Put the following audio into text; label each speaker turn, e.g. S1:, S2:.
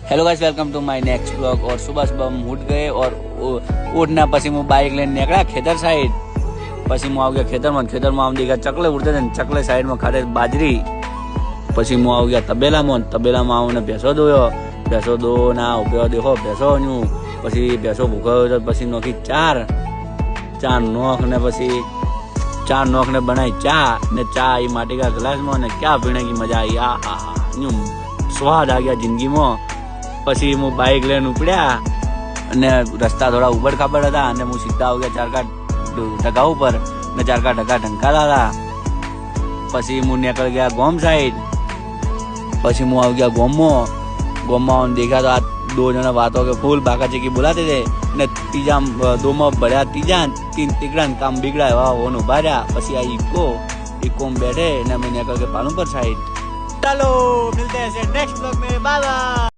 S1: Hello guys, welcome to my next blog. और सुबह सुबह हम उठ गए और उठना पी हूँ बाइक लઈને નીકળ્યા ખેતર સાઈડ। પછી હું આવી ગયા ખેતરમાં આમ દેખા ચકલે ઉડતા હતા ને ચકલે સાઈડમાં ખાતે બાજરી। પછી હું આવી ગયા તબેલામાં આવીને ભેંસો દોયો ના ઉભ્યો દેખો ભેંસો ન્યુ। પછી ભેંસો ભૂખાયો તો પછી નોખી ચાર નોખ ને પછી ચાર નોખ ने बनाई चा ने चा ये माटी का ग्लास में ने क्या पीने की मजा आई। आ न्यू स्वाद आ गया जिंदगी में। પછી હું બાઇક લઈને ઉપડ્યા અને રસ્તા થોડા ઉબડ ખાબડ હતા અને હું સીધા આવી ગયા ચારકા ટકા ઉપર ને ચારકા ટકા ઢંકાતા હતા। પછી હું નીકળી ગયા ગોમ સાઈડ। પછી હું આવી ગયા ગોમમાં દેખા તો આ दो जना बातों के फूल बाका जी की बुलाते थे ने तीजा दो में बढ़िया तीजा तीन तिगड़ा काम बिगड़ा वाह वो नु बाजा। પછી આ इको में बैठे ने मैं निकल के पालूं पर साइड। चलो मिलते हैं नेक्स्ट ब्लॉग में, बाय बाय।